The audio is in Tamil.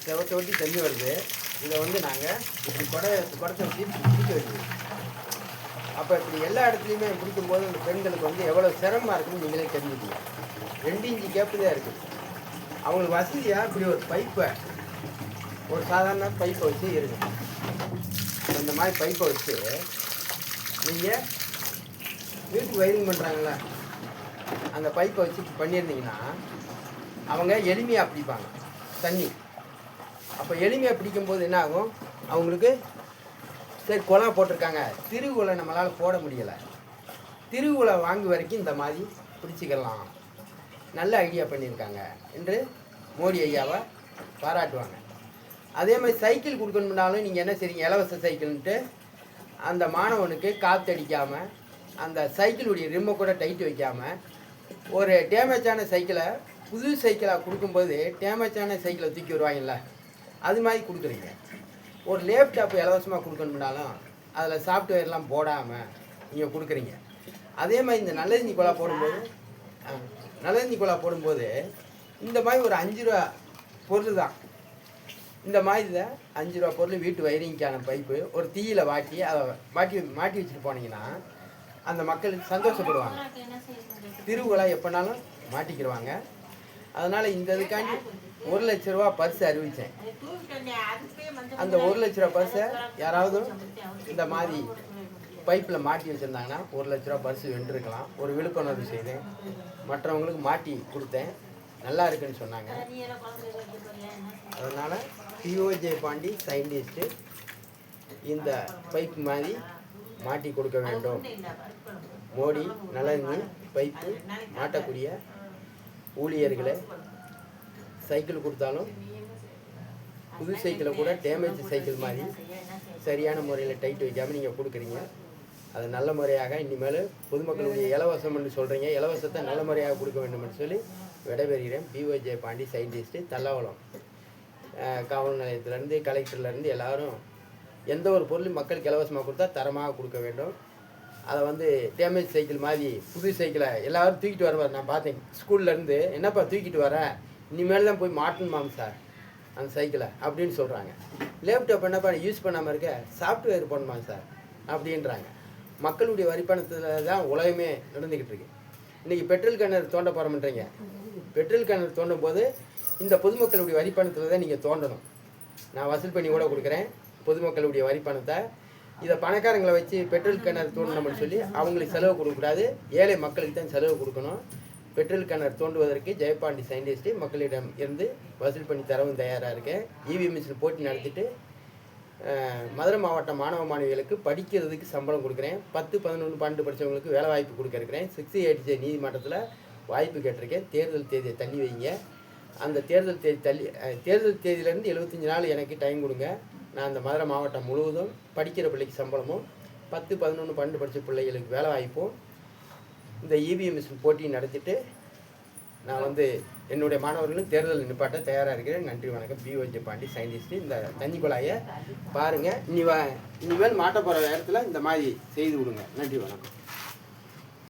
செவத்தை ஒட்டி தண்ணி வருது. இதை வந்து நாங்கள் இப்படி குடத்தை வச்சு பிடிக்க வைக்கணும். அப்போ இப்படி எல்லா இடத்துலையுமே பிடிக்கும்போது இந்த பெண்களுக்கு வந்து எவ்வளோ சிரமமாக இருக்குன்னு நீங்களே தெரிஞ்சுக்கீங்க. 2 இன்ச்சு கேப்பு தான் இருக்குது. அவங்களுக்கு வசதியாக இப்படி ஒரு பைப்பை, ஒரு சாதாரண பைப்பை வச்சு இருக்குது. இந்த மாதிரி பைப்பை வச்சு நீங்கள் வீட்டுக்கு வயரிங் பண்ணுறாங்களா, அந்த பைப்பை வச்சு பண்ணியிருந்தீங்கன்னா அவங்க எளிமையாக பிடிப்பாங்க தண்ணி. அப்போ எளிமையாக பிடிக்கும்போது என்ன ஆகும், அவங்களுக்கு சரி குளம் போட்டிருக்காங்க, திருகுலை நம்மளால் போட முடியலை, திருகுலை வாங்கு வரைக்கும் இந்த மாதிரி பிடிச்சிக்கலாம், நல்ல ஐடியா பண்ணியிருக்காங்க என்று மோடி ஐயாவை பாராட்டுவாங்க. அதே மாதிரி சைக்கிள் கொடுக்கணும்னாலும் நீங்கள் என்ன செய்றீங்க, இலவச சைக்கிள்ன்ட்டு அந்த மாணவனுக்கு காற்றடிக்காமல் அந்த சைக்கிளுடைய ரிம்மை கூட டைட்டு வைக்காமல் ஒரு டேமேஜான சைக்கிளை புது சைக்கிளாக கொடுக்கும்போது டேமேஜான சைக்கிளை தூக்கி வருவாங்கல்ல, அது மாதிரி கொடுக்குறீங்க. ஒரு லேப்டாப் இலவசமாக கொடுக்கணும்னாலும் அதில் சாஃப்ட்வேர்லாம் போடாமல் நீங்கள் கொடுக்குறீங்க. அதே மாதிரி இந்த நல்லதண்ணி குழா போடும்போது இந்த மாதிரி ஒரு 5 ரூபா பொருள் தான், இந்த மாதிரி இதை 5 ரூபா பொருள் வீட்டு வயரிங்க்கான பைப்பு ஒரு தீயில் வாட்டி அதை மாட்டி வச்சுட்டு போனீங்கன்னா அந்த மக்களுக்கு சந்தோஷப்படுவாங்க. திருவுகளை எப்போனாலும் மாட்டிக்கிடுவாங்க. அதனால் இந்த இதுக்காண்டி 1 லட்ச ரூபா பரிசு அறிவித்தேன். அந்த 1 லட்ச ரூபா பரிசை யாராவது இந்த மாதிரி பைப்பில் மாட்டி வச்சுருந்தாங்கன்னா 1 லட்ச ரூபா பரிசு வென்றிருக்கலாம். ஒரு விழிப்புணர்வு செய்தேன், மற்றவங்களுக்கு மாட்டி கொடுத்தேன், நல்லா இருக்குன்னு சொன்னாங்க. அதனால் பிஓஜே பாண்டி சயின்டிஸ்ட்டு இந்த பைப் மாதிரி மாட்டி கொடுக்க வேண்டும். மோடி நலனி பைப்பு மாட்டக்கூடிய ஊழியர்களை சைக்கிள் கொடுத்தாலும் புது சைக்கிளை கூட டேமேஜ் சைக்கிள் மாதிரி சரியான முறையில் டைட் வைக்காமல் நீங்கள் கொடுக்குறீங்க. அது நல்ல முறையாக இனிமேல் பொதுமக்களுடைய இலவசம்னு சொல்கிறீங்க, இலவசத்தை நல்ல முறையாக கொடுக்க வேண்டும் என்று சொல்லி விடைபெறுகிறேன். பிஓஜே பாண்டி சயின்டிஸ்ட்டு, தல்லாவளம் காவல் நிலையத்திலேருந்து கலெக்டர்லேருந்து எல்லோரும் எந்த ஒரு பொருளும் மக்களுக்கு இலவசமாக கொடுத்தா தரமாக கொடுக்க வேண்டும். அதை வந்து டேமேஜ் சைக்கிள் மாதிரி புது சைக்கிளை எல்லோரும் தூக்கிட்டு வருவார். நான் பார்த்தேன் ஸ்கூல்லேருந்து, என்னப்பா தூக்கிட்டு வரேன், இனிமேல் தான் போய் மாட்டணுமாம் சார் அந்த சைக்கிளை அப்படின்னு சொல்கிறாங்க. லேப்டாப் என்னப்பா யூஸ் பண்ணாமல் இருக்க, சாஃப்ட்வேர் பண்ணணுமா சார் அப்படின்றாங்க. மக்களுடைய வரிப்பணத்தில் தான் உலகமே நடந்துக்கிட்டு இருக்கு. இன்றைக்கி பெட்ரோல் கிணறு தோண்ட போகிறோம்ன்றீங்க. பெட்ரோல் கிணறு தோண்டும் போது இந்த பொதுமக்களுடைய வரிப்பணத்தில் தான் நீங்கள் தோண்டணும். நான் வசூல் பண்ணி கூட கொடுக்குறேன் பொதுமக்களுடைய வரிப்பணத்தை. இதை பணக்காரங்களை வச்சு பெட்ரோல் கிணறு தோண்டணும்னு சொல்லி அவங்களுக்கு செலவு கொடுக்கக்கூடாது, ஏழை மக்களுக்கு தான் செலவு கொடுக்கணும். பெட்ரோல் கிணறு தோண்டுவதற்கு ஜெயபாண்டி சயின்டிஸ்ட்டு மக்களிடம் இருந்து வசூல் பண்ணி தரவும் தயாராக இருக்கேன். இவி மிஷின் போட்டி நடத்திட்டு மதுரை மாவட்ட மாணவ மாணவிகளுக்கு படிக்கிறதுக்கு சம்பளம் கொடுக்குறேன். 10, 11, 12 படித்தவங்களுக்கு வேலை வாய்ப்பு கொடுக்க இருக்கிறேன். 680 நீதிமன்றத்தில் வாய்ப்பு கேட்டிருக்கேன். தேர்தல் தேதியை தள்ளி வைங்க. அந்த தேர்தல் தேதியிலேருந்து 75 நாள் எனக்கு டைம் கொடுங்க. நான் அந்த மதுரை மாவட்டம் முழுவதும் படிக்கிற பிள்ளைக்கு சம்பளமும் 10, 11, 12 படித்த பிள்ளைகளுக்கு வேலை வாய்ப்பும் இந்த இவிஎம் மிஷின் போட்டி நடத்திட்டு நான் வந்து என்னுடைய மாணவர்களும் தேர்தல் நிப்பாட்ட தயாராக இருக்கிறேன். நன்றி, வணக்கம். பிஓஜே பாண்டி சயின்டிஸ்ட்டு. இந்த தண்ணி குழாயை பாருங்கள், இனிமேல் மாட்ட போகிற இடத்துல இந்த மாதிரி செய்து விடுங்க. நன்றி, வணக்கம்.